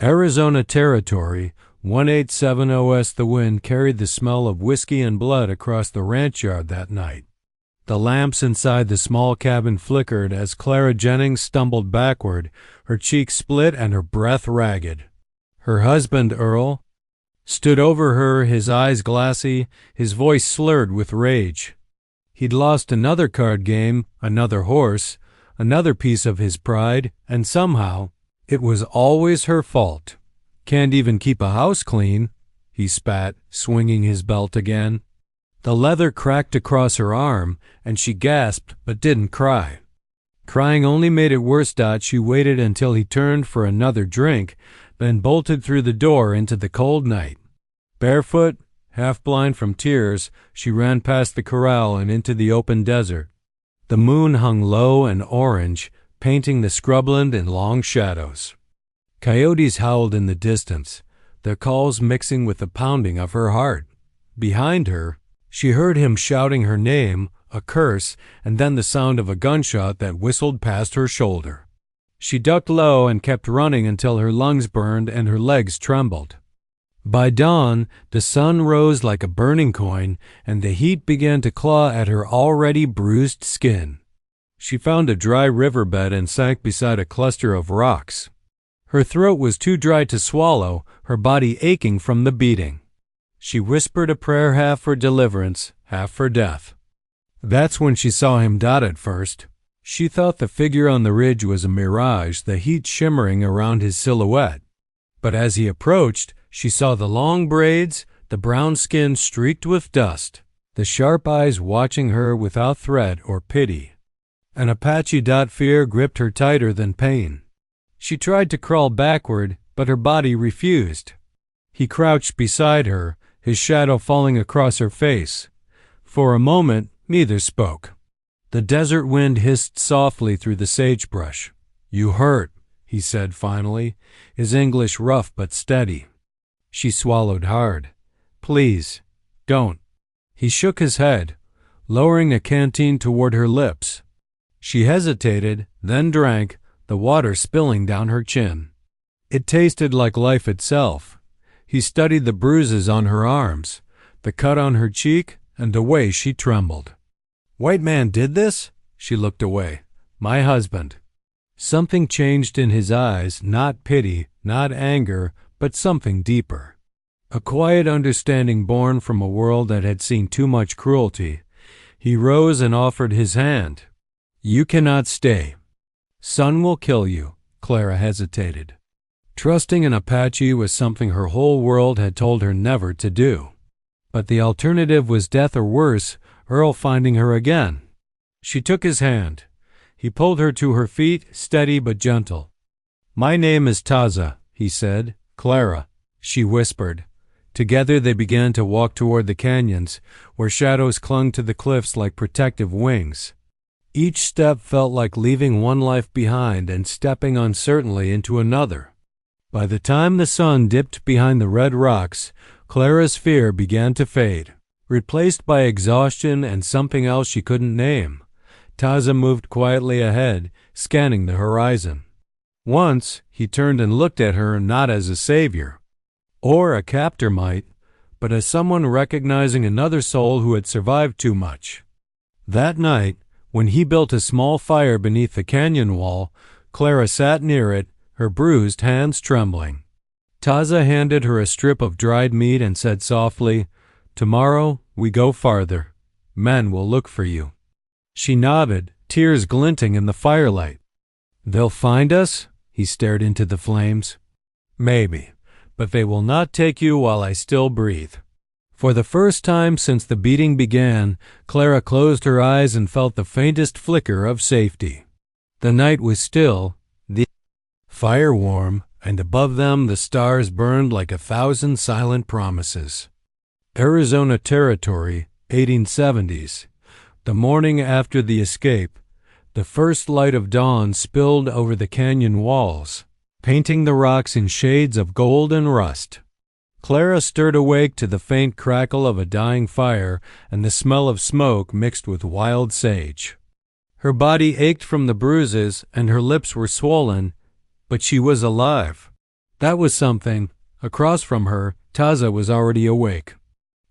Arizona Territory, 1870s. The wind carried the smell of whiskey and blood across the ranch yard that night. The lamps inside the small cabin flickered as Clara Jennings stumbled backward, her cheeks split and her breath ragged. Her husband, Earl, stood over her, his eyes glassy, his voice slurred with rage. He'd lost another card game, another horse, another piece of his pride, and somehow it was always her fault. "Can't even keep a house clean," he spat, swinging his belt again. The leather cracked across her arm, and she gasped but didn't cry. Crying only made it worse. She waited until he turned for another drink, then bolted through the door into the cold night. Barefoot, half blind from tears, she ran past the corral and into the open desert. The moon hung low and orange, painting the scrubland in long shadows. Coyotes howled in the distance, their calls mixing with the pounding of her heart. Behind her, she heard him shouting her name, a curse, and then the sound of a gunshot that whistled past her shoulder. She ducked low and kept running until her lungs burned and her legs trembled. By dawn, the sun rose like a burning coin, and the heat began to claw at her already bruised skin. She found a dry riverbed and sank beside a cluster of rocks. Her throat was too dry to swallow, her body aching from the beating. She whispered a prayer, half for deliverance, half for death. That's when she saw him. At first, she thought the figure on the ridge was a mirage, the heat shimmering around his silhouette. But as he approached, she saw the long braids, the brown skin streaked with dust, the sharp eyes watching her without threat or pity. An Apache. Fear gripped her tighter than pain. She tried to crawl backward, but her body refused. He crouched beside her, his shadow falling across her face. For a moment, neither spoke. The desert wind hissed softly through the sagebrush. "You hurt," he said finally, his English rough but steady. She swallowed hard. "Please, don't." He shook his head, lowering a canteen toward her lips. She hesitated, then drank, the water spilling down her chin. It tasted like life itself. He studied the bruises on her arms, the cut on her cheek, and the way she trembled. "White man did this?" She looked away. "My husband." Something changed in his eyes, not pity, not anger, but something deeper. A quiet understanding born from a world that had seen too much cruelty. He rose and offered his hand. "You cannot stay. Son will kill you." Clara hesitated. Trusting an Apache was something her whole world had told her never to do. But the alternative was death or worse, Earl finding her again. She took his hand. He pulled her to her feet, steady but gentle. "My name is Taza," he said. "Clara," she whispered. Together they began to walk toward the canyons, where shadows clung to the cliffs like protective wings. Each step felt like leaving one life behind and stepping uncertainly into another. By the time the sun dipped behind the red rocks, Clara's fear began to fade, replaced by exhaustion and something else she couldn't name. Taza moved quietly ahead, scanning the horizon. Once, he turned and looked at her not as a savior, or a captor might, but as someone recognizing another soul who had survived too much. That night, when he built a small fire beneath the canyon wall, Clara sat near it, her bruised hands trembling. Taza handed her a strip of dried meat and said softly, "Tomorrow we go farther. Men will look for you." She nodded, tears glinting in the firelight. "They'll find us?" He stared into the flames. "Maybe, but they will not take you while I still breathe." For the first time since the beating began, Clara closed her eyes and felt the faintest flicker of safety. The night was still, the fire warm, and above them the stars burned like 1,000 silent promises. Arizona Territory, 1870s. The morning after the escape, the first light of dawn spilled over the canyon walls, painting the rocks in shades of gold and rust. Clara stirred awake to the faint crackle of a dying fire and the smell of smoke mixed with wild sage. Her body ached from the bruises and her lips were swollen, but she was alive. That was something. Across from her, Taza was already awake.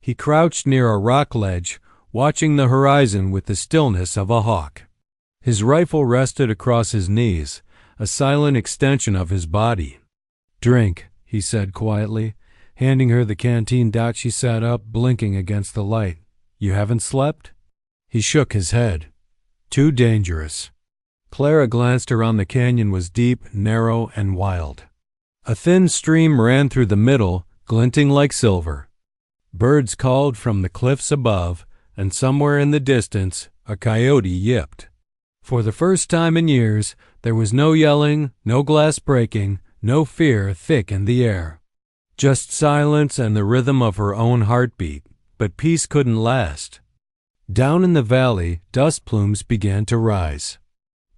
He crouched near a rock ledge, watching the horizon with the stillness of a hawk. His rifle rested across his knees, a silent extension of his body. "Drink," he said quietly, handing her the canteen. She sat up, blinking against the light. "You haven't slept?" He shook his head. "Too dangerous." Clara glanced around. The canyon was deep, narrow, and wild. A thin stream ran through the middle, glinting like silver. Birds called from the cliffs above, and somewhere in the distance a coyote yipped. For the first time in years, there was no yelling, no glass breaking, no fear thick in the air. Just silence and the rhythm of her own heartbeat, but peace couldn't last. Down in the valley, dust plumes began to rise.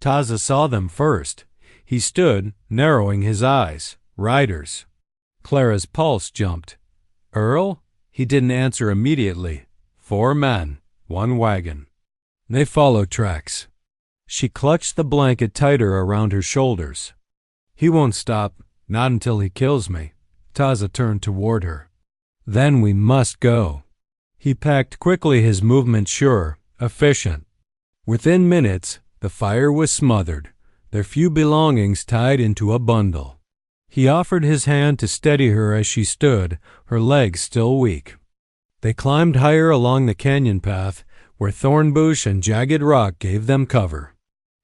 Taza saw them first. He stood, narrowing his eyes. Riders. Clara's pulse jumped. "Earl?" He didn't answer immediately. 4 men, 1 wagon. They followed tracks. She clutched the blanket tighter around her shoulders. "He won't stop, not until he kills me." Taza turned toward her. "Then we must go." He packed quickly, his movement sure, efficient. Within minutes, the fire was smothered, their few belongings tied into a bundle. He offered his hand to steady her as she stood, her legs still weak. They climbed higher along the canyon path, where thorn bush and jagged rock gave them cover.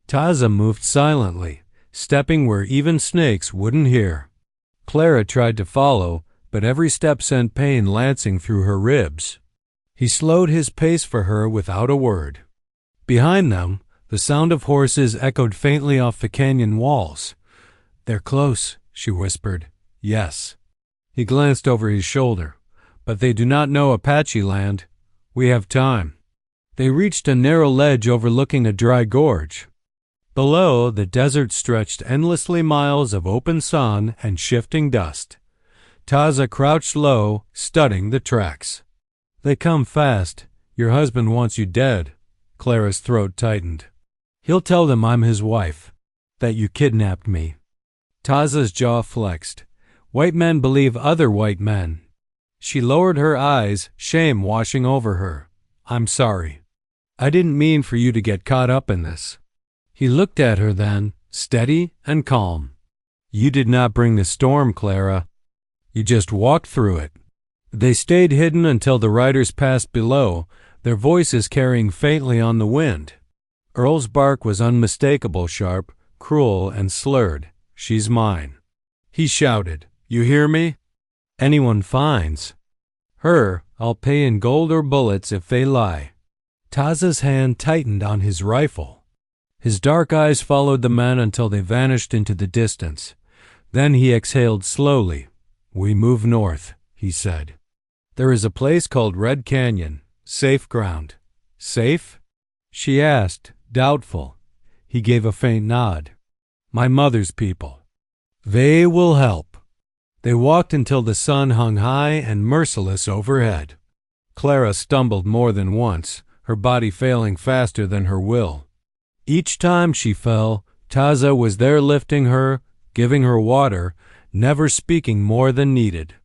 Taza moved silently, stepping where even snakes wouldn't hear. Clara tried to follow, but every step sent pain lancing through her ribs. He slowed his pace for her without a word. Behind them, the sound of horses echoed faintly off the canyon walls. "They're close," she whispered. "Yes." He glanced over his shoulder. "But they do not know Apache land. We have time." They reached a narrow ledge overlooking a dry gorge. Below, the desert stretched endlessly, miles of open sun and shifting dust. Taza crouched low, studying the tracks. "They come fast. Your husband wants you dead." Clara's throat tightened. "He'll tell them I'm his wife, that you kidnapped me." Taza's jaw flexed. "White men believe other white men." She lowered her eyes, shame washing over her. "I'm sorry. I didn't mean for you to get caught up in this." He looked at her then, steady and calm. "You did not bring the storm, Clara. You just walked through it." They stayed hidden until the riders passed below, their voices carrying faintly on the wind. Earl's bark was unmistakable, sharp, cruel, and slurred. "She's mine." He shouted, "You hear me? Anyone finds her, I'll pay in gold or bullets if they lie." Taza's hand tightened on his rifle. His dark eyes followed the men until they vanished into the distance. Then he exhaled slowly. "We move north," he said. "There is a place called Red Canyon. Safe ground." "Safe?" she asked, doubtful. He gave a faint nod. "My mother's people. They will help." They walked until the sun hung high and merciless overhead. Clara stumbled more than once, her body failing faster than her will. Each time she fell, Taza was there lifting her, giving her water, never speaking more than needed.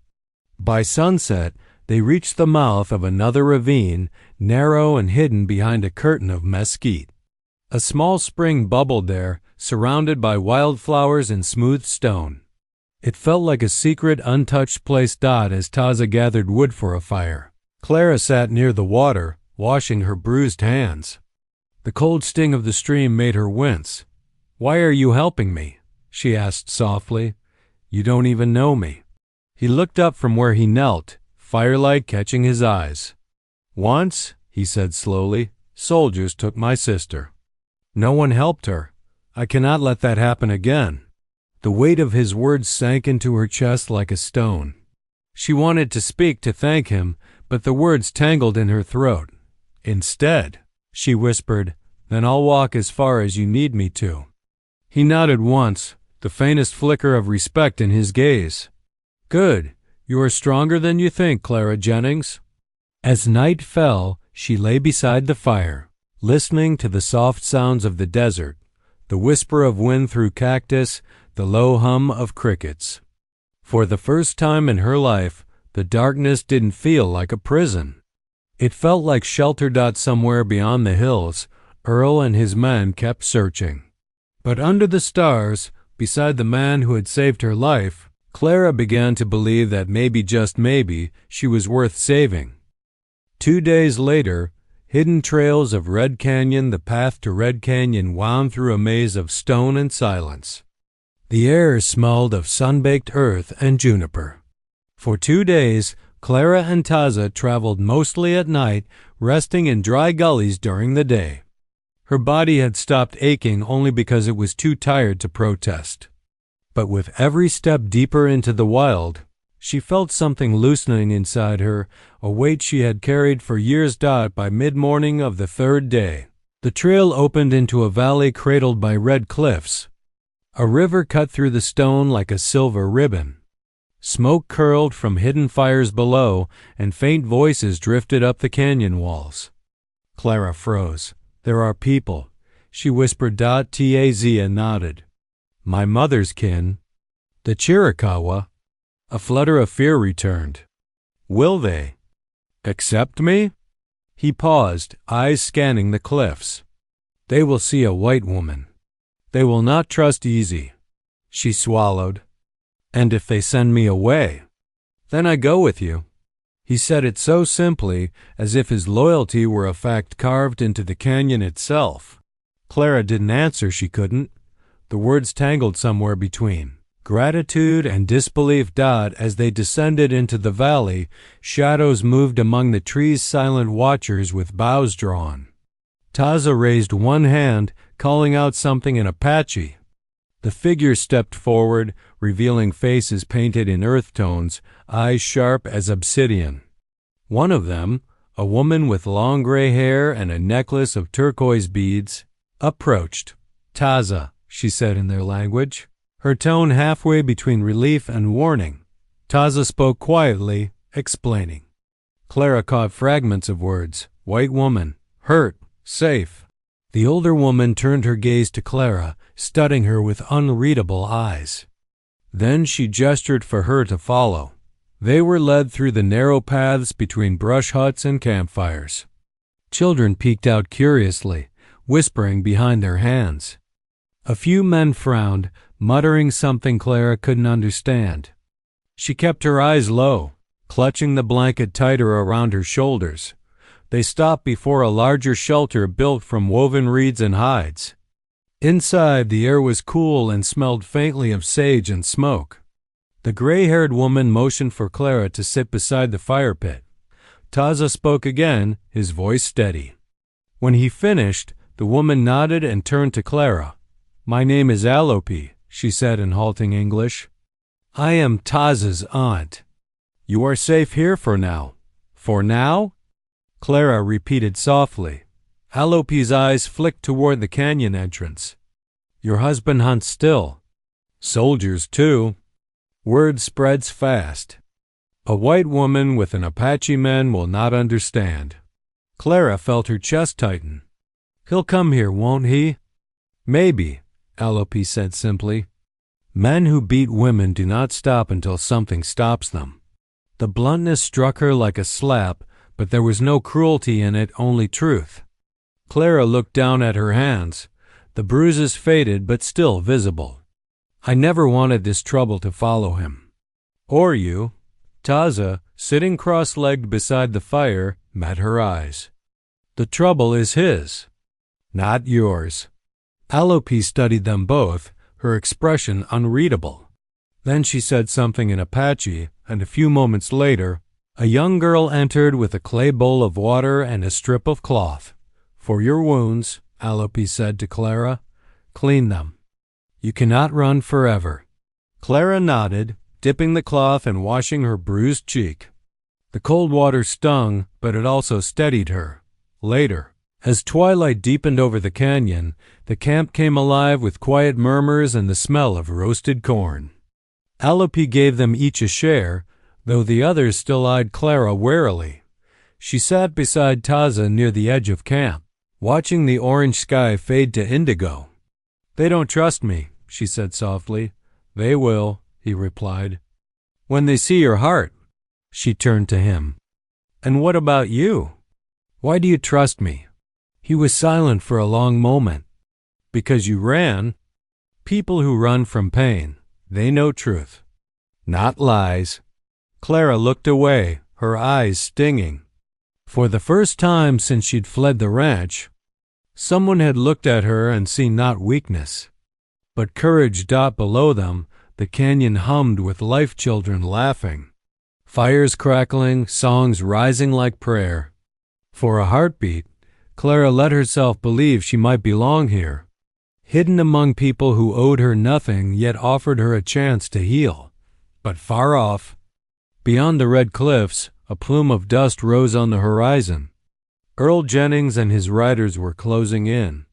By sunset, they reached the mouth of another ravine, narrow and hidden behind a curtain of mesquite. A small spring bubbled there, surrounded by wildflowers and smooth stone. It felt like a secret, untouched place. As Taza gathered wood for a fire, Clara sat near the water, washing her bruised hands. The cold sting of the stream made her wince. "Why are you helping me?" she asked softly. "You don't even know me." He looked up from where he knelt, firelight catching his eyes. "Once," he said slowly, "soldiers took my sister. No one helped her. I cannot let that happen again." The weight of his words sank into her chest like a stone. She wanted to speak, to thank him, but the words tangled in her throat. "Instead," she whispered, "then I'll walk as far as you need me to." He nodded once, the faintest flicker of respect in his gaze. "Good. You are stronger than you think, Clara Jennings." As night fell, she lay beside the fire, listening to the soft sounds of the desert, the whisper of wind through cactus, the low hum of crickets. For the first time in her life, the darkness didn't feel like a prison. It felt like shelter. Somewhere beyond the hills, Earl and his men kept searching. But under the stars, beside the man who had saved her life, Clara began to believe that maybe, just maybe, she was worth saving. 2 days later, hidden trails of Red Canyon, the path to Red Canyon wound through a maze of stone and silence. The air smelled of sun-baked earth and juniper. For 2 days, Clara and Taza traveled mostly at night, resting in dry gullies during the day. Her body had stopped aching only because it was too tired to protest. But with every step deeper into the wild, she felt something loosening inside her, a weight she had carried for years. By mid-morning of the 3rd day, the trail opened into a valley cradled by red cliffs. A river cut through the stone like a silver ribbon. Smoke curled from hidden fires below, and faint voices drifted up the canyon walls. Clara froze. "There are people," she whispered. Taza nodded. "My mother's kin. The Chiricahua." A flutter of fear returned. "Will they accept me?" He paused, eyes scanning the cliffs. "They will see a white woman. They will not trust easy." She swallowed. "And if they send me away?" "Then I go with you." He said it so simply, as if his loyalty were a fact carved into the canyon itself. Clara didn't answer. She couldn't. The words tangled somewhere between gratitude and disbelief. As they descended into the valley, shadows moved among the trees, silent watchers with bows drawn. Taza raised one hand, calling out something in Apache. The figure stepped forward, revealing faces painted in earth tones, eyes sharp as obsidian. One of them, a woman with long gray hair and a necklace of turquoise beads, approached. "Taza," she said in their language, her tone halfway between relief and warning. Taza spoke quietly, explaining. Clara caught fragments of words. "White woman, hurt, safe." The older woman turned her gaze to Clara, studying her with unreadable eyes. Then she gestured for her to follow. They were led through the narrow paths between brush huts and campfires. Children peeked out curiously, whispering behind their hands. A few men frowned, muttering something Clara couldn't understand. She kept her eyes low, clutching the blanket tighter around her shoulders. They stopped before a larger shelter built from woven reeds and hides. Inside, the air was cool and smelled faintly of sage and smoke. The gray-haired woman motioned for Clara to sit beside the fire pit. Taza spoke again, his voice steady. When he finished, the woman nodded and turned to Clara. "My name is Alope," she said in halting English. "I am Taza's aunt. You are safe here for now." "For now?" Clara repeated softly. Alope's eyes flicked toward the canyon entrance. "Your husband hunts still." "Soldiers, too." Word spreads fast. "A white woman with an Apache man will not understand." Clara felt her chest tighten. "He'll come here, won't he?" "Maybe," Alope said simply. "Men who beat women do not stop until something stops them." The bluntness struck her like a slap, but there was no cruelty in it, only truth. Clara looked down at her hands. The bruises faded but still visible. "I never wanted this trouble to follow him." "Or you." Taza, sitting cross-legged beside the fire, met her eyes. "The trouble is his, not yours." Alope studied them both, her expression unreadable. Then she said something in Apache, and a few moments later, a young girl entered with a clay bowl of water and a strip of cloth. "For your wounds," Alope said to Clara, "clean them. You cannot run forever." Clara nodded, dipping the cloth and washing her bruised cheek. The cold water stung, but it also steadied her. Later, as twilight deepened over the canyon, the camp came alive with quiet murmurs and the smell of roasted corn. Alope gave them each a share, though the others still eyed Clara warily. She sat beside Taza near the edge of camp, watching the orange sky fade to indigo. "They don't trust me," she said softly. "They will," he replied. When they see your heart. She turned to him. And what about you? Why do you trust me? He was silent for a long moment. Because you ran. People who run from pain, they know truth, not lies. Clara looked away, her eyes stinging. For the first time since she'd fled the ranch, someone had looked at her and seen not weakness, but courage. Below them, the canyon hummed with life children laughing, fires crackling, songs rising like prayer. For a heartbeat, Clara let herself believe she might belong here, hidden among people who owed her nothing yet offered her a chance to heal. But far off, beyond the red cliffs, a plume of dust rose on the horizon. Earl Jennings and his riders were closing in,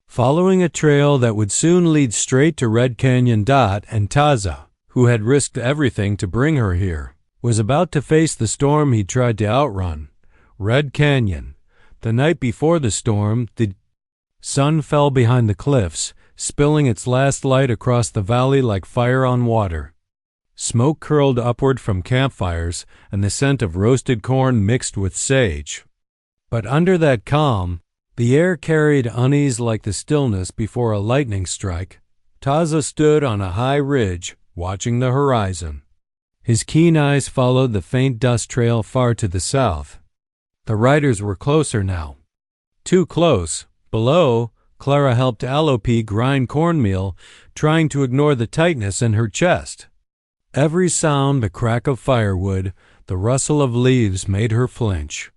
following a trail that would soon lead straight to Red Canyon. And Taza, who had risked everything to bring her here, was about to face the storm he tried to outrun. Red Canyon. The night before the storm, the sun fell behind the cliffs, spilling its last light across the valley like fire on water. Smoke curled upward from campfires, and the scent of roasted corn mixed with sage. But under that calm, the air carried unease like the stillness before a lightning strike. Taza stood on a high ridge, watching the horizon. His keen eyes followed the faint dust trail far to the south. The riders were closer now. Too close. Below, Clara helped Alope grind cornmeal, trying to ignore the tightness in her chest. Every sound, the crack of firewood, the rustle of leaves made her flinch.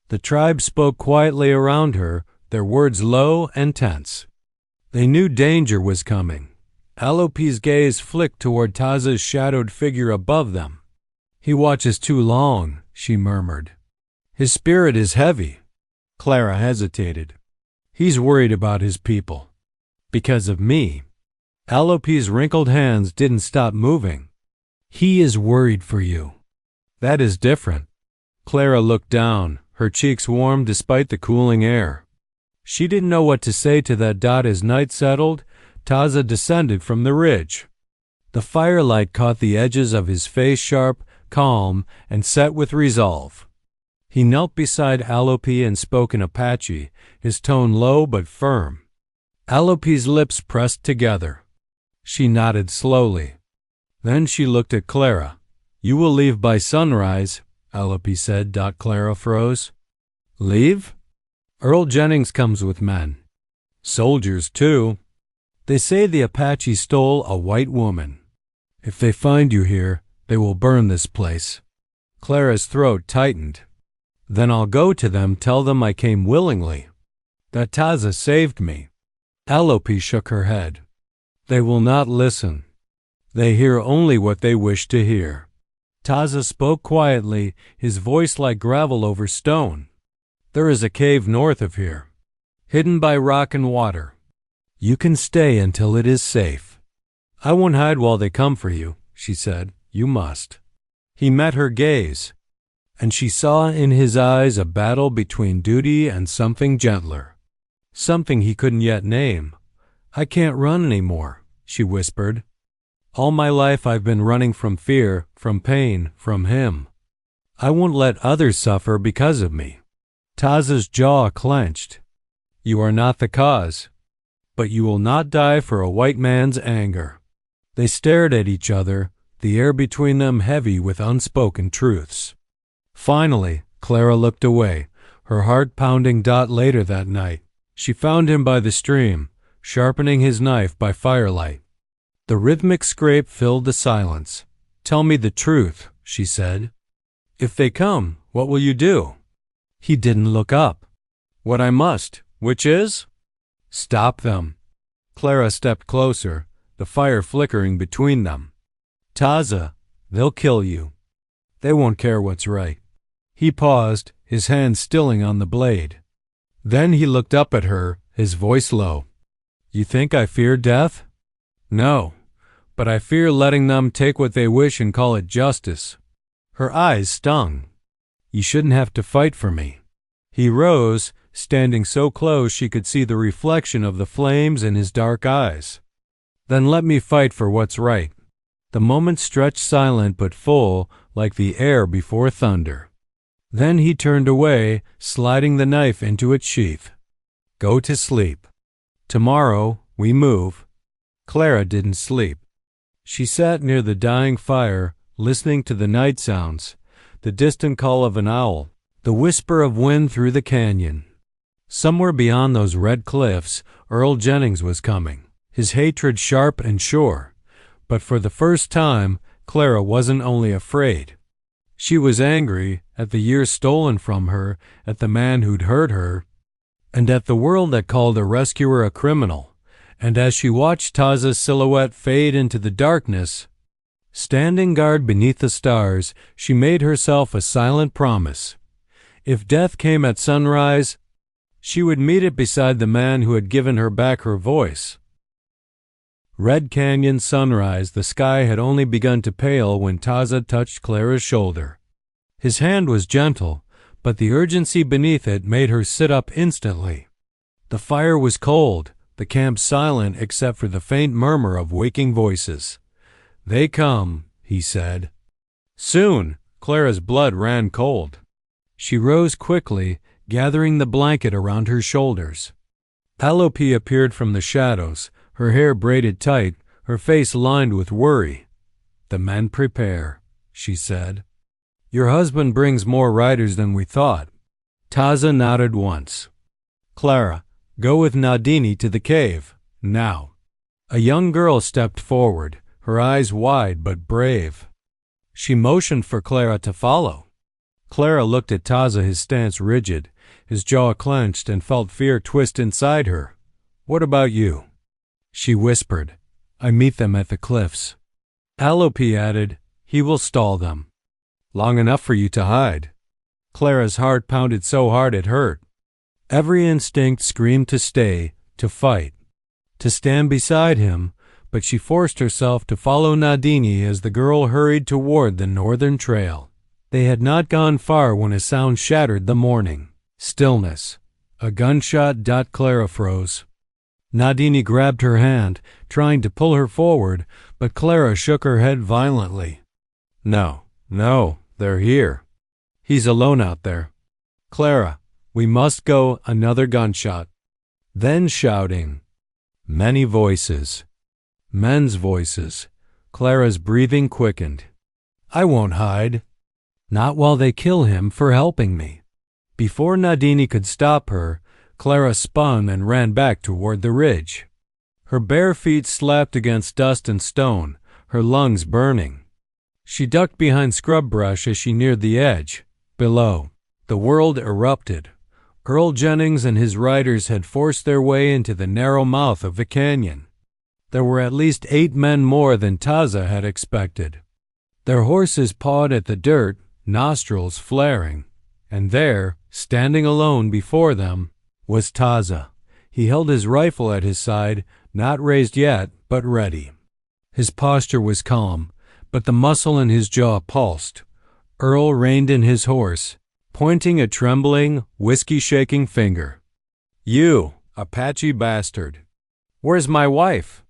The tribe spoke quietly around her, their words low and tense. They knew danger was coming. Alope's gaze flicked toward Taza's shadowed figure above them. He watches too long, she murmured. His spirit is heavy. Clara hesitated. He's worried about his people. Because of me. Alope's wrinkled hands didn't stop moving. He is worried for you. That is different. Clara looked down, her cheeks warm despite the cooling air. She didn't know what to say to that. As night settled, Taza descended from the ridge. The firelight caught the edges of his face sharp, calm, and set with resolve. He knelt beside Alope and spoke in Apache, his tone low but firm. Alope's lips pressed together. She nodded slowly. Then she looked at Clara. You will leave by sunrise, Alope said. Clara froze. Leave? Earl Jennings comes with men. Soldiers, too. They say the Apache stole a white woman. If they find you here, they will burn this place. Clara's throat tightened. Then I'll go to them, tell them I came willingly. That Taza saved me. Alope shook her head. They will not listen. They hear only what they wish to hear. Taza spoke quietly, his voice like gravel over stone. There is a cave north of here, hidden by rock and water. You can stay until it is safe. I won't hide while they come for you, she said. You must. He met her gaze, and she saw in his eyes a battle between duty and something gentler, something he couldn't yet name. I can't run anymore, she whispered. All my life I've been running from fear, from pain, from him. I won't let others suffer because of me. Taza's jaw clenched. You are not the cause, but you will not die for a white man's anger. They stared at each other, the air between them heavy with unspoken truths. Finally, Clara looked away, her heart pounding. Later that night, she found him by the stream, sharpening his knife by firelight. The rhythmic scrape filled the silence. Tell me the truth, she said. If they come, what will you do? He didn't look up. What I must, which is? Stop them. Clara stepped closer, the fire flickering between them. Taza, they'll kill you. They won't care what's right. He paused, his hand stilling on the blade. Then he looked up at her, his voice low. You think I fear death? No, but I fear letting them take what they wish and call it justice. Her eyes stung. You shouldn't have to fight for me. He rose, standing so close she could see the reflection of the flames in his dark eyes. Then let me fight for what's right. The moment stretched silent but full, like the air before thunder. Then he turned away, sliding the knife into its sheath. Go to sleep. Tomorrow we move. Clara didn't sleep. She sat near the dying fire, listening to the night sounds, the distant call of an owl, the whisper of wind through the canyon. Somewhere beyond those red cliffs, Earl Jennings was coming, his hatred sharp and sure. But for the first time, Clara wasn't only afraid. She was angry at the years stolen from her, at the man who'd hurt her, and at the world that called a rescuer a criminal. And as she watched Taza's silhouette fade into the darkness, standing guard beneath the stars, she made herself a silent promise. If death came at sunrise, she would meet it beside the man who had given her back her voice. Red Canyon sunrise, the sky had only begun to pale when Taza touched Clara's shoulder. His hand was gentle, but the urgency beneath it made her sit up instantly. The fire was cold, the camp silent except for the faint murmur of waking voices. They come, he said. Soon, Clara's blood ran cold. She rose quickly, gathering the blanket around her shoulders. Alope appeared from the shadows, her hair braided tight, her face lined with worry. The men prepare, she said. Your husband brings more riders than we thought. Taza nodded once. Clara, go with Nadini to the cave, now. A young girl stepped forward, her eyes wide but brave. She motioned for Clara to follow. Clara looked at Taza, his stance rigid, his jaw clenched, and felt fear twist inside her. What about you? She whispered. I meet them at the cliffs. Alope added, he will stall them. Long enough for you to hide. Clara's heart pounded so hard it hurt. Every instinct screamed to stay, to fight, to stand beside him, but she forced herself to follow Nadini as the girl hurried toward the northern trail. They had not gone far when a sound shattered the morning. Stillness. A gunshot. Clara froze. Nadini grabbed her hand, trying to pull her forward, but Clara shook her head violently. No, they're here. He's alone out there. Clara, we must go. Another gunshot. Then shouting. Many voices. Men's voices. Clara's breathing quickened. I won't hide. Not while they kill him for helping me. Before Nadini could stop her, Clara spun and ran back toward the ridge. Her bare feet slapped against dust and stone, her lungs burning. She ducked behind scrub brush as she neared the edge. Below, the world erupted. Earl Jennings and his riders had forced their way into the narrow mouth of the canyon. There were at least 8 men more than Taza had expected. Their horses pawed at the dirt, nostrils flaring, and there, standing alone before them, was Taza. He held his rifle at his side, not raised yet, but ready. His posture was calm, but the muscle in his jaw pulsed. Earl reined in his horse, pointing a trembling, whiskey-shaking finger. You, Apache bastard. Where's my wife?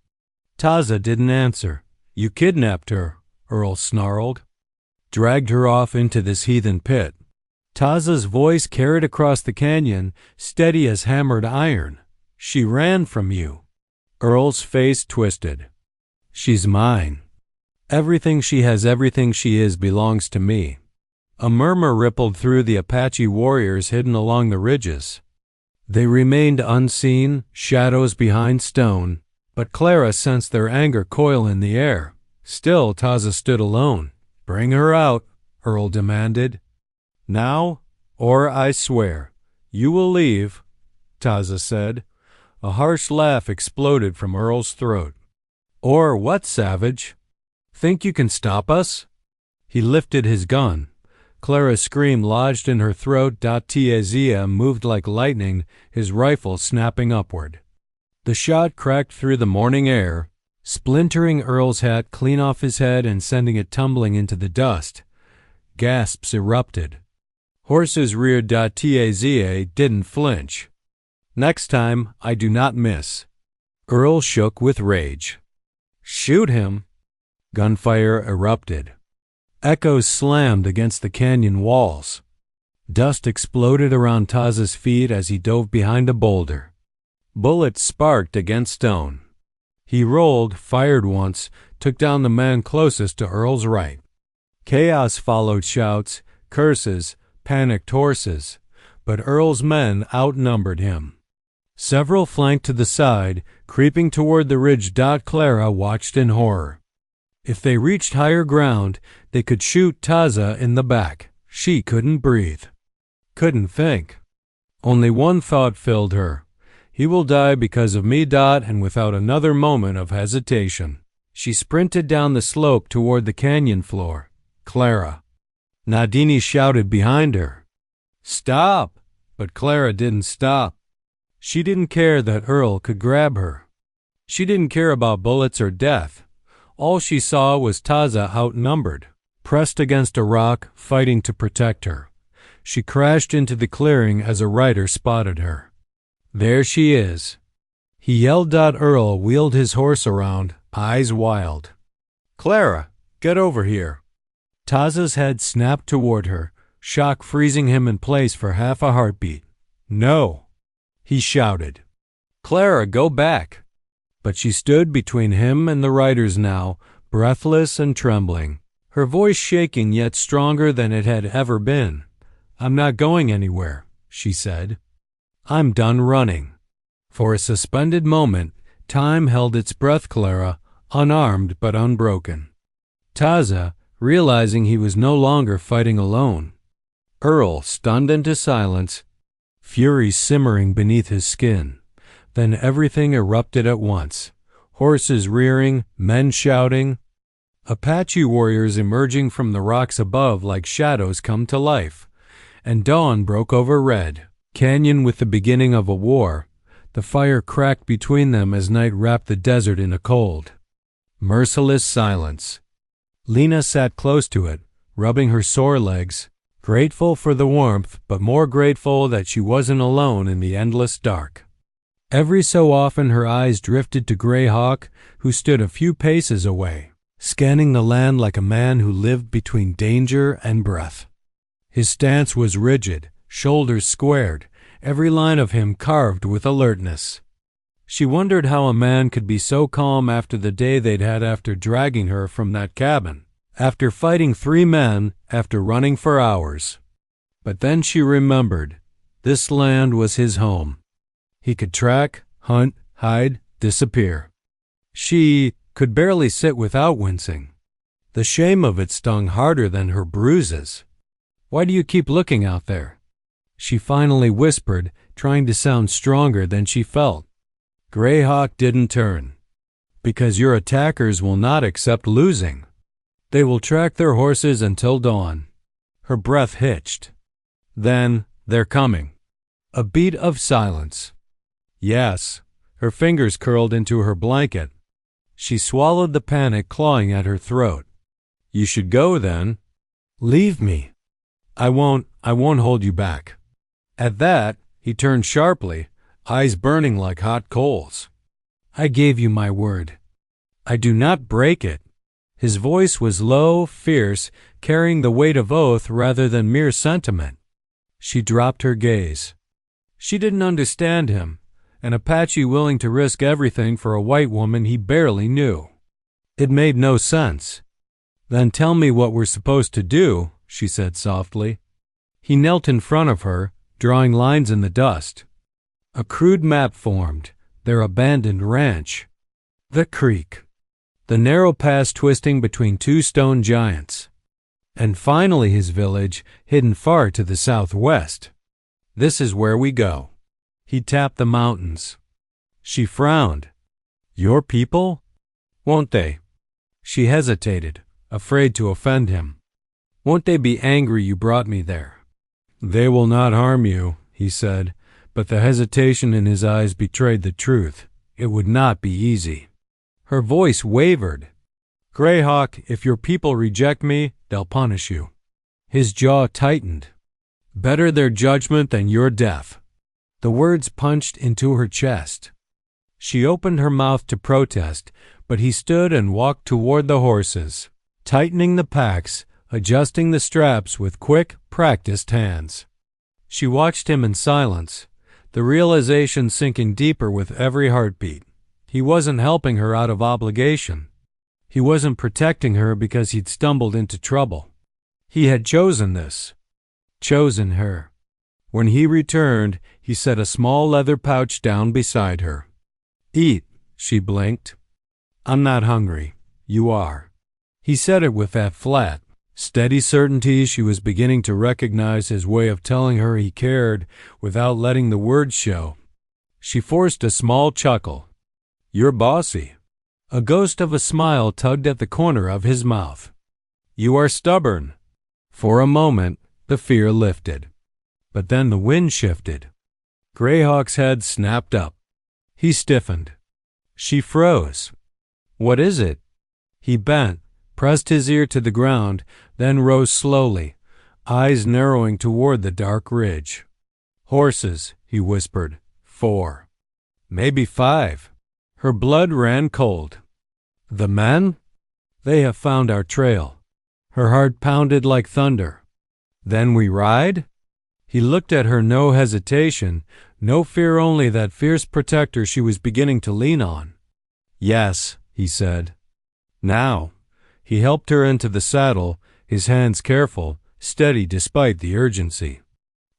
Taza didn't answer. You kidnapped her, Earl snarled. Dragged her off into this heathen pit. Taza's voice carried across the canyon, steady as hammered iron. She ran from you. Earl's face twisted. She's mine. Everything she has, everything she is, belongs to me. A murmur rippled through the Apache warriors hidden along the ridges. They remained unseen, shadows behind stone, but Clara sensed their anger coil in the air. Still, Taza stood alone. Bring her out, Earl demanded. Now, or I swear, you will leave, Taza said. A harsh laugh exploded from Earl's throat. Or what, savage? Think you can stop us? He lifted his gun. Clara's scream lodged in her throat. Taza moved like lightning, his rifle snapping upward. The shot cracked through the morning air, splintering Earl's hat clean off his head and sending it tumbling into the dust. Gasps erupted. Horses reared. Taza didn't flinch. Next time, I do not miss. Earl shook with rage. Shoot him? Gunfire erupted. Echoes slammed against the canyon walls. Dust exploded around Taza's feet as he dove behind a boulder. Bullets sparked against stone. He rolled, fired once, took down the man closest to Earl's right. Chaos followed shouts, curses, panicked horses, but Earl's men outnumbered him. Several flanked to the side, creeping toward the ridge. Clara watched in horror. If they reached higher ground, they could shoot Taza in the back. She couldn't breathe. Couldn't think. Only one thought filled her. He will die because of me. And without another moment of hesitation, she sprinted down the slope toward the canyon floor. Clara. Nadini shouted behind her. Stop! But Clara didn't stop. She didn't care that Earl could grab her. She didn't care about bullets or death. All she saw was Taza outnumbered, pressed against a rock, fighting to protect her. She crashed into the clearing as a rider spotted her. There she is. He yelled. Earl wheeled his horse around, eyes wild. Clara, get over here. Taza's head snapped toward her, shock freezing him in place for half a heartbeat. No, he shouted. Clara, go back. But she stood between him and the riders now, breathless and trembling, her voice shaking yet stronger than it had ever been. I'm not going anywhere, she said. I'm done running. For a suspended moment, time held its breath. Clara, unarmed but unbroken. Taza, realizing he was no longer fighting alone. Earl, stunned into silence, fury simmering beneath his skin. Then everything erupted at once. Horses rearing, men shouting. Apache warriors emerging from the rocks above like shadows come to life. And dawn broke over Red Canyon with the beginning of a war. The fire cracked between them as night wrapped the desert in a cold, merciless silence. Lena sat close to it, rubbing her sore legs, grateful for the warmth, but more grateful that she wasn't alone in the endless dark. Every so often her eyes drifted to Greyhawk, who stood a few paces away, scanning the land like a man who lived between danger and breath. His stance was rigid, shoulders squared, every line of him carved with alertness. She wondered how a man could be so calm after the day they'd had after dragging her from that cabin, after fighting 3 men, after running for hours. But then she remembered. This land was his home. He could track, hunt, hide, disappear. She could barely sit without wincing. The shame of it stung harder than her bruises. Why do you keep looking out there? She finally whispered, trying to sound stronger than she felt. Greyhawk didn't turn. Because your attackers will not accept losing. They will track their horses until dawn. Her breath hitched. Then, they're coming. A beat of silence. Yes. Her fingers curled into her blanket. She swallowed the panic clawing at her throat. You should go then. Leave me. I won't hold you back. At that, he turned sharply, eyes burning like hot coals. I gave you my word. I do not break it. His voice was low, fierce, carrying the weight of oath rather than mere sentiment. She dropped her gaze. She didn't understand him, an Apache willing to risk everything for a white woman he barely knew. It made no sense. Then tell me what we're supposed to do, she said softly. He knelt in front of her, drawing lines in the dust. A crude map formed, their abandoned ranch. The creek. The narrow pass twisting between 2 stone giants. And finally his village, hidden far to the southwest. This is where we go. He tapped the mountains. She frowned. Your people? Won't they? She hesitated, afraid to offend him. Won't they be angry you brought me there? They will not harm you, he said, but the hesitation in his eyes betrayed the truth. It would not be easy. Her voice wavered. Greyhawk, if your people reject me, they'll punish you. His jaw tightened. Better their judgment than your death. The words punched into her chest. She opened her mouth to protest, but he stood and walked toward the horses, tightening the packs, adjusting the straps with quick, practiced hands. She watched him in silence, the realization sinking deeper with every heartbeat. He wasn't helping her out of obligation. He wasn't protecting her because he'd stumbled into trouble. He had chosen this, chosen her. When he returned, he set a small leather pouch down beside her. "Eat," she blinked. "I'm not hungry. You are." He said it with that flat, steady certainty she was beginning to recognize his way of telling her he cared without letting the words show. She forced a small chuckle. "You're bossy." A ghost of a smile tugged at the corner of his mouth. "You are stubborn." For a moment, the fear lifted. But then the wind shifted. Greyhawk's head snapped up. He stiffened. She froze. "What is it?" He bent, pressed his ear to the ground, then rose slowly, eyes narrowing toward the dark ridge. "Horses," he whispered. "4. Maybe 5. Her blood ran cold. "The men?" "They have found our trail." Her heart pounded like thunder. "Then we ride?" He looked at her, no hesitation, no fear, only that fierce protector she was beginning to lean on. "Yes," he said. "Now." He helped her into the saddle, his hands careful, steady despite the urgency.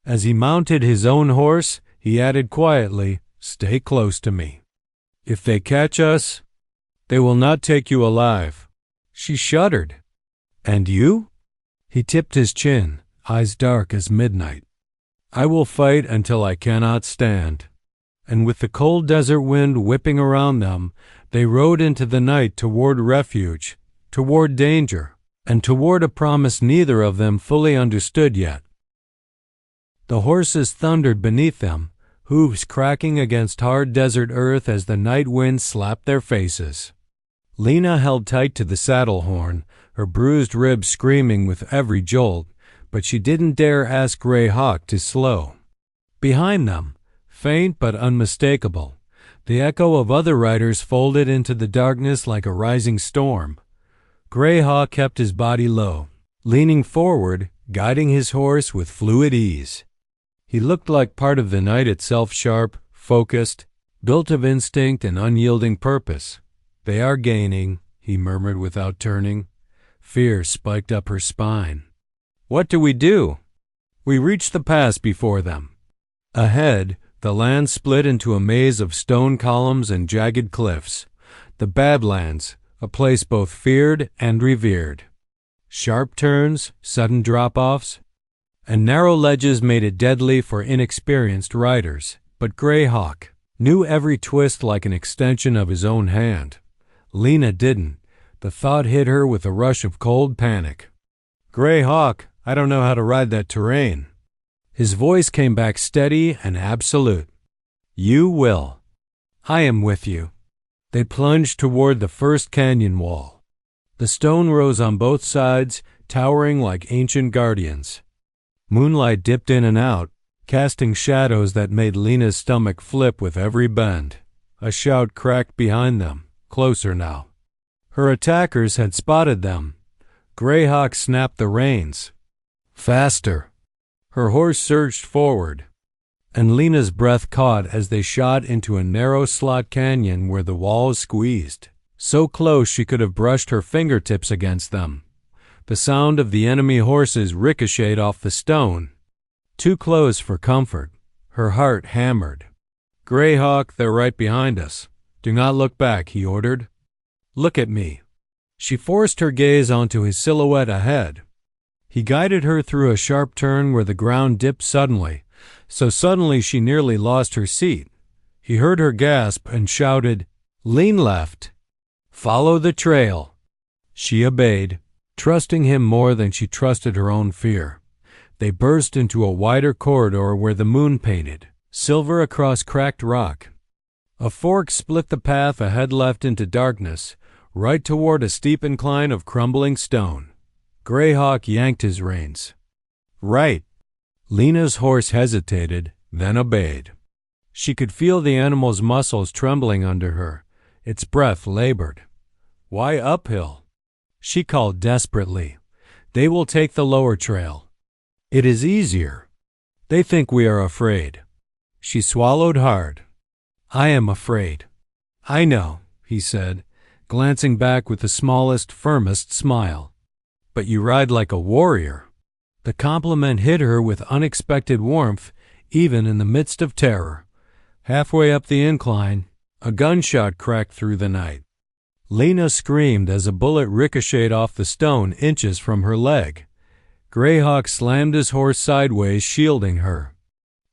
As he mounted his own horse, he added quietly, "Stay close to me. If they catch us, they will not take you alive." She shuddered. "And you?" He tipped his chin, eyes dark as midnight. "I will fight until I cannot stand." And with the cold desert wind whipping around them, they rode into the night toward refuge, toward danger, and toward a promise neither of them fully understood yet. The horses thundered beneath them, hooves cracking against hard desert earth as the night wind slapped their faces. Lena held tight to the saddle horn, her bruised ribs screaming with every jolt, but she didn't dare ask Greyhawk to slow. Behind them, faint but unmistakable, the echo of other riders folded into the darkness like a rising storm. Greyhawk kept his body low, leaning forward, guiding his horse with fluid ease. He looked like part of the night itself, sharp, focused, built of instinct and unyielding purpose. "They are gaining," he murmured without turning. Fear spiked up her spine. "What do we do?" We reached the pass before them. Ahead, the land split into a maze of stone columns and jagged cliffs. The Badlands, a place both feared and revered. Sharp turns, sudden drop-offs, and narrow ledges made it deadly for inexperienced riders. But Greyhawk knew every twist like an extension of his own hand. Lena didn't. The thought hit her with a rush of cold panic. "Greyhawk, I don't know how to ride that terrain." His voice came back steady and absolute. "You will. I am with you." They plunged toward the first canyon wall. The stone rose on both sides, towering like ancient guardians. Moonlight dipped in and out, casting shadows that made Lena's stomach flip with every bend. A shout cracked behind them, closer now. Her attackers had spotted them. Greyhawk snapped the reins. Faster. Her horse surged forward, and Lena's breath caught as they shot into a narrow slot canyon where the walls squeezed, so close she could have brushed her fingertips against them. The sound of the enemy horses ricocheted off the stone. Too close for comfort. Her heart hammered. "Greyhawk, they're right behind us. Do not look back," he ordered. "Look at me." She forced her gaze onto his silhouette ahead. He guided her through a sharp turn where the ground dipped suddenly, so suddenly she nearly lost her seat. He heard her gasp and shouted, "Lean left. Follow the trail." She obeyed, trusting him more than she trusted her own fear. They burst into a wider corridor where the moon painted, silver across cracked rock. A fork split the path ahead, left into darkness, right toward a steep incline of crumbling stone. Greyhawk yanked his reins. "Right." Lena's horse hesitated, then obeyed. She could feel the animal's muscles trembling under her. Its breath labored. Why uphill? She called desperately. They will take the lower trail. It is easier. They think we are afraid. She swallowed hard. I am afraid. I know, he said, glancing back with the smallest, firmest smile. But you ride like a warrior. The compliment hit her with unexpected warmth, even in the midst of terror. Halfway up the incline, a gunshot cracked through the night. Lena screamed as a bullet ricocheted off the stone inches from her leg. Greyhawk slammed his horse sideways, shielding her.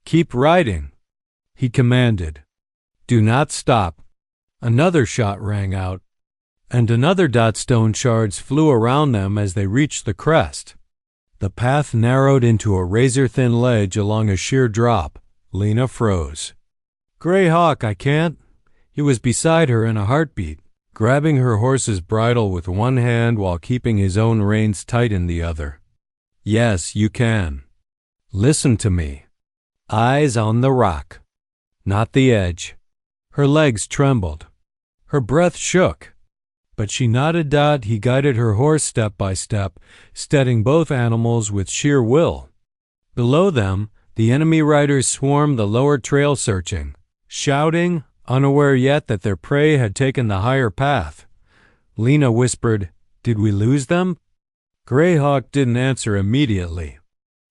Keep riding, he commanded. Do not stop. Another shot rang out, and another dot-stone shards flew around them as they reached the crest. The path narrowed into a razor-thin ledge along a sheer drop. Lena froze. Greyhawk, I can't. He was beside her in a heartbeat, grabbing her horse's bridle with one hand while keeping his own reins tight in the other. Yes, you can. Listen to me. Eyes on the rock, not the edge. Her legs trembled. Her breath shook. But she nodded. He guided her horse step by step, steadying both animals with sheer will. Below them, the enemy riders swarmed the lower trail, searching, shouting, unaware yet that their prey had taken the higher path. Lena whispered, Did we lose them? Greyhawk didn't answer immediately.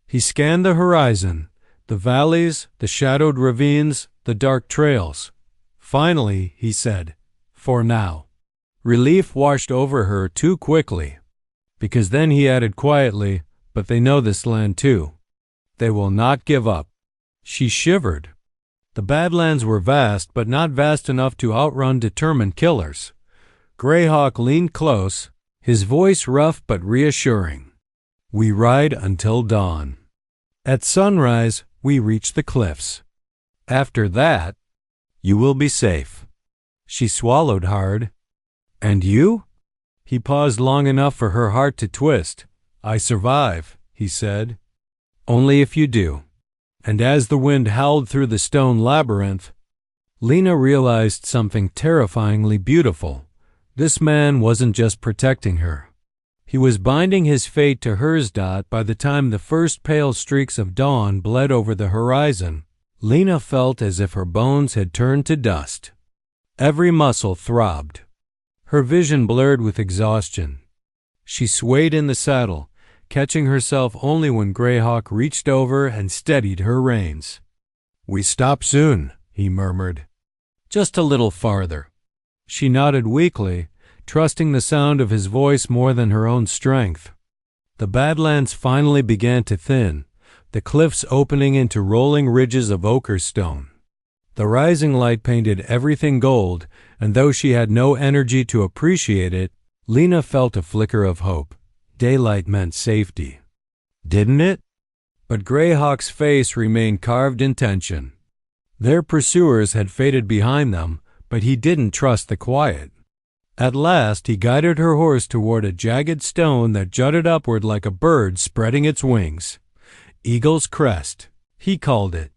He scanned the horizon, the valleys, the shadowed ravines, the dark trails. Finally, he said, For now. Relief washed over her too quickly, because then he added quietly, But they know this land too. They will not give up. She shivered. The Badlands were vast, but not vast enough to outrun determined killers. Greyhawk leaned close, his voice rough but reassuring. We ride until dawn. At sunrise, we reach the cliffs. After that, you will be safe. She swallowed hard. And you? He paused long enough for her heart to twist. I survive, he said. Only if you do. And as the wind howled through the stone labyrinth, Lena realized something terrifyingly beautiful. This man wasn't just protecting her. He was binding his fate to hers. By the time the first pale streaks of dawn bled over the horizon, Lena felt as if her bones had turned to dust. Every muscle throbbed. Her vision blurred with exhaustion. She swayed in the saddle, catching herself only when Greyhawk reached over and steadied her reins. We stop soon, he murmured. Just a little farther. She nodded weakly, trusting the sound of his voice more than her own strength. The Badlands finally began to thin, the cliffs opening into rolling ridges of ochre stone. The rising light painted everything gold, and though she had no energy to appreciate it, Lena felt a flicker of hope. Daylight meant safety. Didn't it? But Greyhawk's face remained carved in tension. Their pursuers had faded behind them, but he didn't trust the quiet. At last he guided her horse toward a jagged stone that jutted upward like a bird spreading its wings. Eagle's Crest, he called it.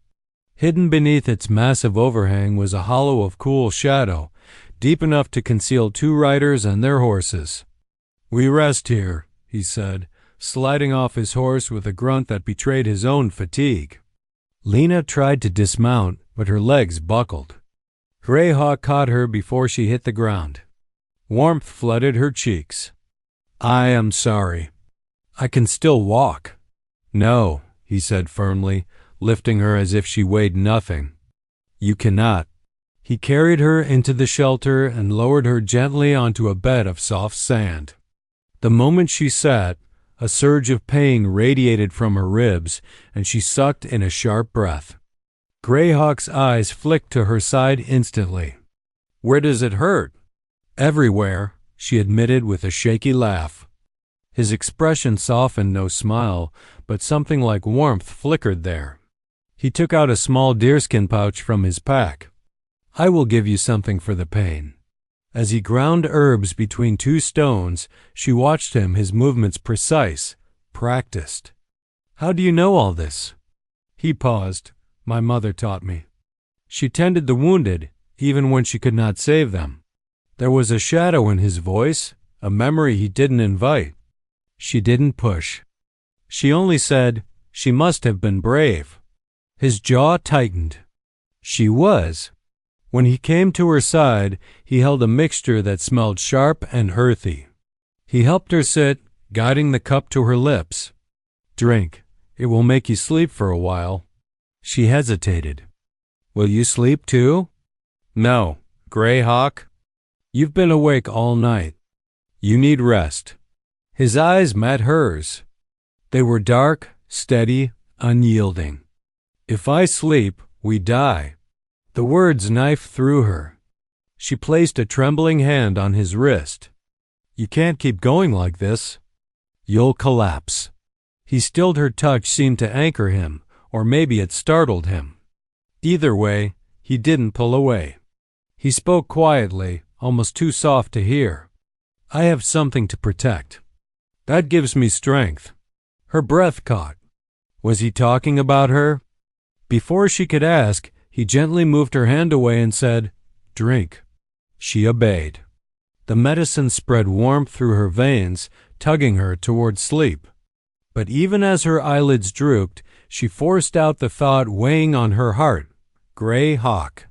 Hidden beneath its massive overhang was a hollow of cool shadow, deep enough to conceal two riders and their horses. We rest here, he said, sliding off his horse with a grunt that betrayed his own fatigue. Lena tried to dismount, but her legs buckled. Greyhawk caught her before she hit the ground. Warmth flooded her cheeks. I am sorry. I can still walk. No, he said firmly, lifting her as if she weighed nothing. You cannot. He carried her into the shelter and lowered her gently onto a bed of soft sand. The moment she sat, a surge of pain radiated from her ribs, and she sucked in a sharp breath. Greyhawk's eyes flicked to her side instantly. Where does it hurt? Everywhere, she admitted with a shaky laugh. His expression softened, no smile, but something like warmth flickered there. He took out a small deerskin pouch from his pack. I will give you something for the pain. As he ground herbs between two stones, she watched him, his movements precise, practiced. How do you know all this? He paused. My mother taught me. She tended the wounded, even when she could not save them. There was a shadow in his voice, a memory he didn't invite. She didn't push. She only said, "She must have been brave." His jaw tightened. She was. When he came to her side, he held a mixture that smelled sharp and earthy. He helped her sit, guiding the cup to her lips. "Drink. It will make you sleep for a while." She hesitated. "Will you sleep too?" "No, Greyhawk. You've been awake all night. You need rest." His eyes met hers. They were dark, steady, unyielding. "If I sleep, we die." The words knifed through her. She placed a trembling hand on his wrist. "You can't keep going like this. You'll collapse." He stilled her touch seemed to anchor him, or maybe it startled him. Either way, he didn't pull away. He spoke quietly, almost too soft to hear. "I have something to protect. That gives me strength." Her breath caught. Was he talking about her? Before she could ask, he gently moved her hand away and said, "Drink." She obeyed. The medicine spread warmth through her veins, tugging her toward sleep. But even as her eyelids drooped, she forced out the thought weighing on her heart, "Greyhawk.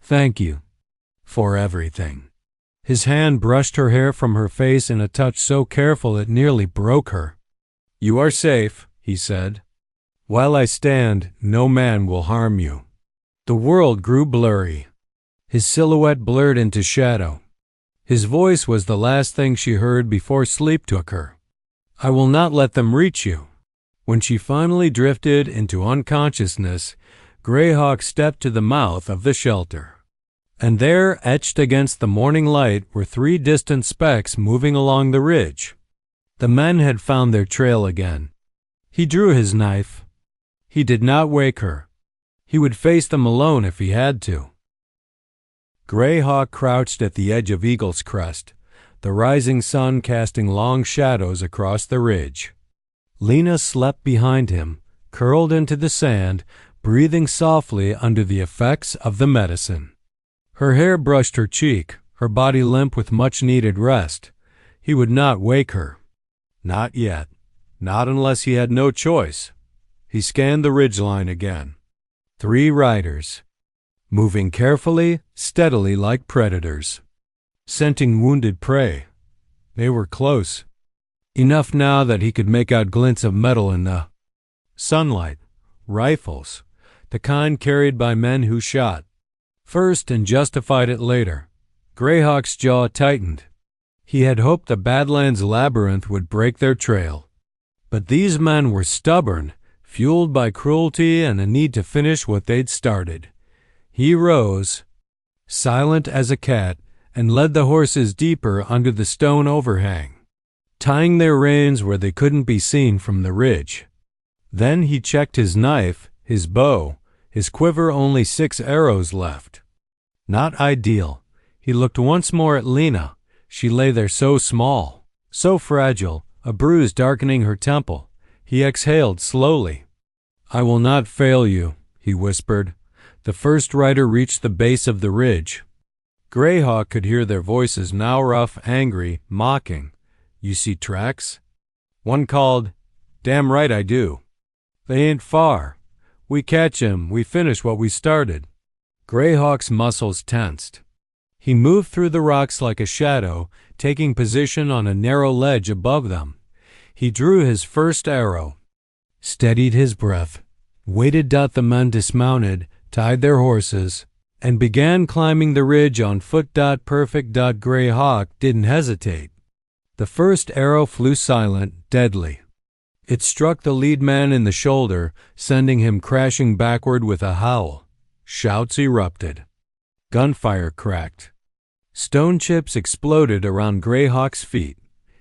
Thank you for everything." His hand brushed her hair from her face in a touch so careful it nearly broke her. "You are safe," he said. "While I stand, no man will harm you." The world grew blurry. His silhouette blurred into shadow. His voice was the last thing she heard before sleep took her. "I will not let them reach you." When she finally drifted into unconsciousness, Greyhawk stepped to the mouth of the shelter. And there, etched against the morning light, were 3 distant specks moving along the ridge. The men had found their trail again. He drew his knife. He did not wake her. He would face them alone if he had to. Greyhawk crouched at the edge of Eagle's Crest, the rising sun casting long shadows across the ridge. Lena slept behind him, curled into the sand, breathing softly under the effects of the medicine. Her hair brushed her cheek, her body limp with much-needed rest. He would not wake her. Not yet. Not unless he had no choice. He scanned the ridgeline again. 3 riders, moving carefully, steadily like predators, scenting wounded prey. They were close. Enough now that he could make out glints of metal in the sunlight. Rifles, the kind carried by men who shot first and justified it later. Greyhawk's jaw tightened. He had hoped the Badlands labyrinth would break their trail. But these men were stubborn, fueled by cruelty and a need to finish what they'd started. He rose, silent as a cat, and led the horses deeper under the stone overhang, tying their reins where they couldn't be seen from the ridge. Then he checked his knife, his bow, his quiver only 6 arrows left. Not ideal. He looked once more at Lena. She lay there so small, so fragile, a bruise darkening her temple. He exhaled slowly. "I will not fail you," he whispered. The first rider reached the base of the ridge. Greyhawk could hear their voices, now rough, angry, mocking. "You see tracks?" One called, "Damn right I do." "They ain't far. We catch him, we finish what we started." Greyhawk's muscles tensed. He moved through the rocks like a shadow, taking position on a narrow ledge above them. He drew his first arrow, steadied his breath, waited till the men dismounted, tied their horses, and began climbing the ridge on foot. Perfect. Greyhawk didn't hesitate. The first arrow flew silent, deadly. It struck the lead man in the shoulder, sending him crashing backward with a howl. Shouts erupted. Gunfire cracked. Stone chips exploded around Greyhawk's feet.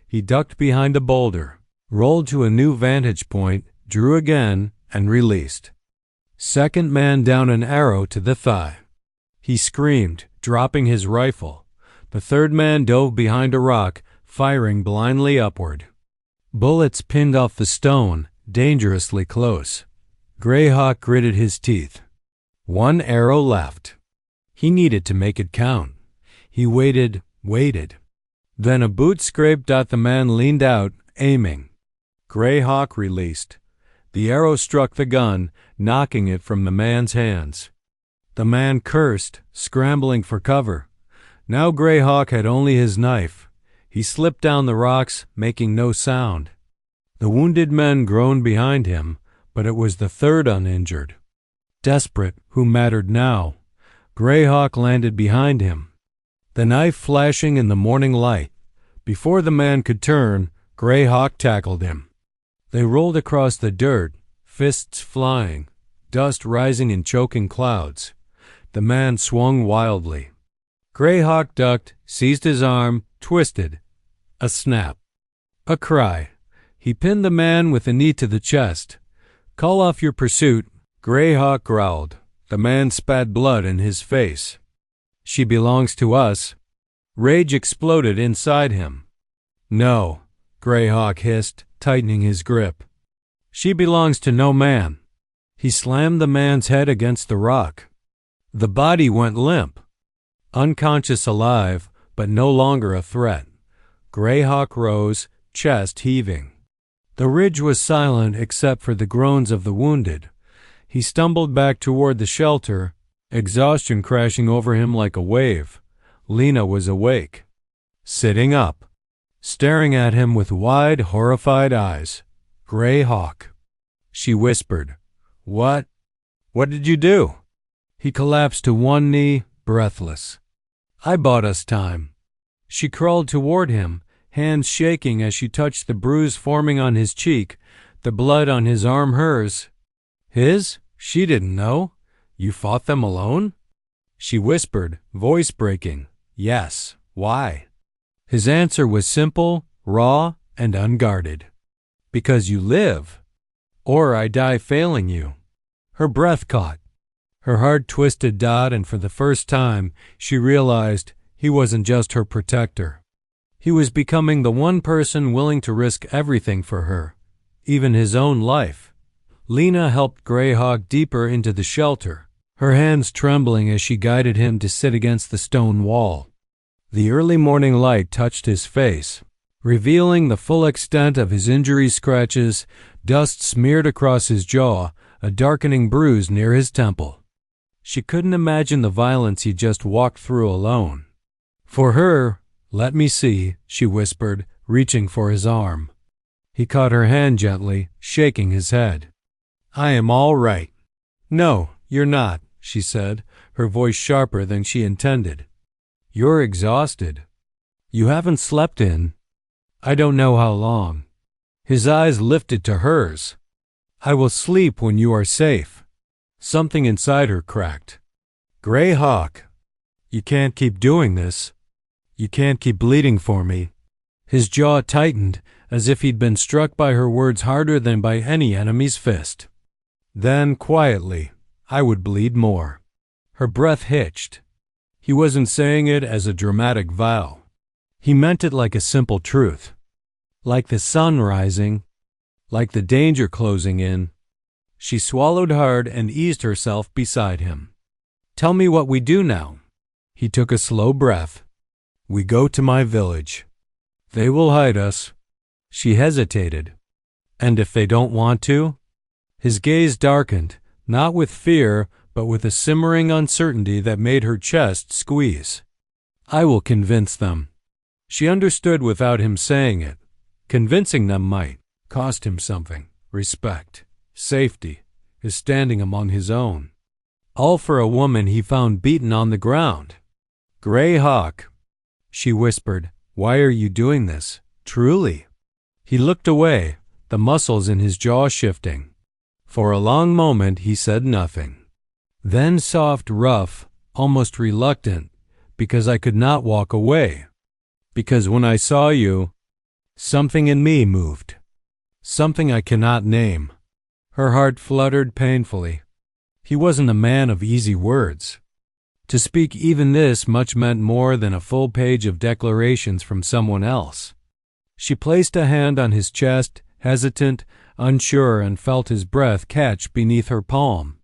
He ducked behind a boulder, rolled to a new vantage point, drew again, and released. Second man down, an arrow to the thigh. He screamed, dropping his rifle. The third man dove behind a rock, firing blindly upward. Bullets pinned off the stone, dangerously close. Greyhawk gritted his teeth. 1 arrow left. He needed to make it count. He waited, waited. Then a boot scraped. The man leaned out, aiming. Greyhawk released. The arrow struck the gun, knocking it from the man's hands. The man cursed, scrambling for cover. Now Greyhawk had only his knife. He slipped down the rocks, making no sound. The wounded men groaned behind him, but it was the third uninjured. Desperate, who mattered now? Greyhawk landed behind him, the knife flashing in the morning light. Before the man could turn, Greyhawk tackled him. They rolled across the dirt, fists flying, dust rising in choking clouds. The man swung wildly. Greyhawk ducked, seized his arm, twisted. A snap. A cry. He pinned the man with a knee to the chest. "Call off your pursuit," Greyhawk growled. The man spat blood in his face. "She belongs to us." Rage exploded inside him. "No," Greyhawk hissed, tightening his grip. "She belongs to no man." He slammed the man's head against the rock. The body went limp. Unconscious alive, but no longer a threat. Greyhawk rose, chest heaving. The ridge was silent except for the groans of the wounded. He stumbled back toward the shelter, exhaustion crashing over him like a wave. Lena was awake, sitting up, staring at him with wide, horrified eyes. "Greyhawk," she whispered. "What? What did you do?" He collapsed to one knee, breathless. "I bought us time." She crawled toward him, hands shaking as she touched the bruise forming on his cheek, the blood on his arm hers. His? She didn't know. "You fought them alone?" She whispered, voice breaking. "Yes. Why?" His answer was simple, raw, and unguarded. "Because you live. Or I die failing you." Her breath caught. Her heart twisted. And for the first time, she realized he wasn't just her protector. He was becoming the one person willing to risk everything for her, even his own life. Lena helped Greyhawk deeper into the shelter, her hands trembling as she guided him to sit against the stone wall. The early morning light touched his face, revealing the full extent of his injury scratches, dust smeared across his jaw, a darkening bruise near his temple. She couldn't imagine the violence he just walked through alone. For her, "Let me see," she whispered, reaching for his arm. He caught her hand gently, shaking his head. "I am all right." "No, you're not," she said, her voice sharper than she intended. "You're exhausted. You haven't slept in I don't know how long." His eyes lifted to hers. "I will sleep when you are safe." Something inside her cracked. "Greyhawk, you can't keep doing this. You can't keep bleeding for me." His jaw tightened, as if he'd been struck by her words harder than by any enemy's fist. Then, quietly, "I would bleed more." Her breath hitched. He wasn't saying it as a dramatic vow. He meant it like a simple truth. Like the sun rising, like the danger closing in. She swallowed hard and eased herself beside him. "Tell me what we do now." He took a slow breath. "We go to my village. They will hide us." She hesitated. "And if they don't want to?" His gaze darkened, not with fear, but with a simmering uncertainty that made her chest squeeze. "I will convince them." She understood without him saying it. Convincing them might cost him something: respect, safety, his standing among his own. All for a woman he found beaten on the ground. "Greyhawk," she whispered, "why are you doing this? Truly?" He looked away, the muscles in his jaw shifting. For a long moment he said nothing. Then soft, rough, almost reluctant, "Because I could not walk away. Because when I saw you, something in me moved. Something I cannot name." Her heart fluttered painfully. He wasn't a man of easy words. To speak even this much meant more than a full page of declarations from someone else. She placed a hand on his chest, hesitant, unsure, and felt his breath catch beneath her palm.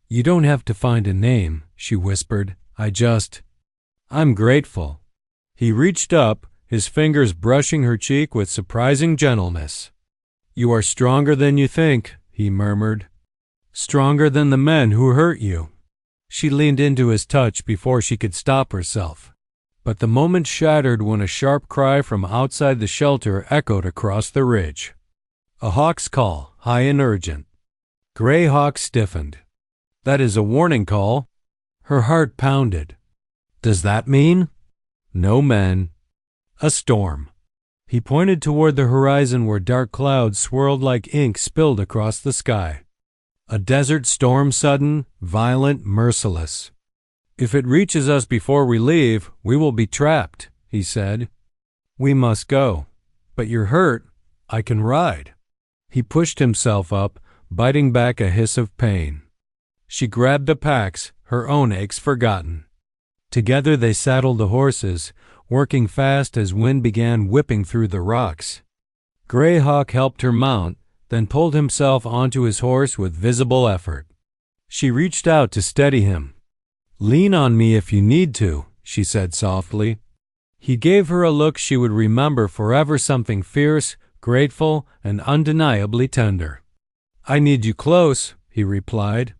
"You don't have to find a name," she whispered. I'm grateful." He reached up, his fingers brushing her cheek with surprising gentleness. "You are stronger than you think," he murmured. "Stronger than the men who hurt you." She leaned into his touch before she could stop herself. But the moment shattered when a sharp cry from outside the shelter echoed across the ridge. A hawk's call, high and urgent. Gray Hawk stiffened. "That is a warning call." Her heart pounded. "Does that mean?" "No men. A storm." He pointed toward the horizon where dark clouds swirled like ink spilled across the sky. "A desert storm, sudden, violent, merciless. If it reaches us before we leave, we will be trapped," he said. "We must go. But you're hurt. I can ride." He pushed himself up, biting back a hiss of pain. She grabbed the packs, her own aches forgotten. Together they saddled the horses, working fast as wind began whipping through the rocks. Gray Hawk helped her mount, then pulled himself onto his horse with visible effort. She reached out to steady him. "Lean on me if you need to," she said softly. He gave her a look she would remember forever, something fierce, grateful, and undeniably tender. "I need you close," he replied.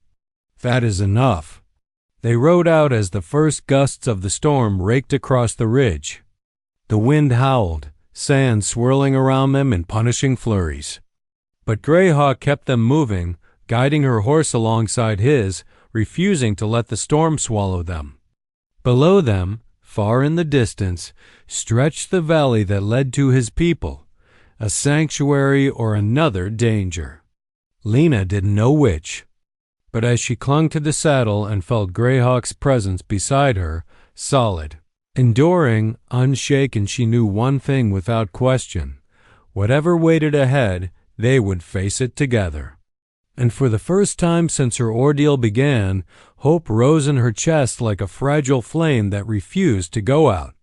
"That is enough." They rode out as the first gusts of the storm raked across the ridge. The wind howled, sand swirling around them in punishing flurries. But Gray Hawk kept them moving, guiding her horse alongside his, refusing to let the storm swallow them. Below them, far in the distance, stretched the valley that led to his people, a sanctuary or another danger. Lena didn't know which. But as she clung to the saddle and felt Gray Hawk's presence beside her, solid, enduring, unshaken, she knew one thing without question. Whatever waited ahead, they would face it together. And for the first time since her ordeal began, hope rose in her chest like a fragile flame that refused to go out.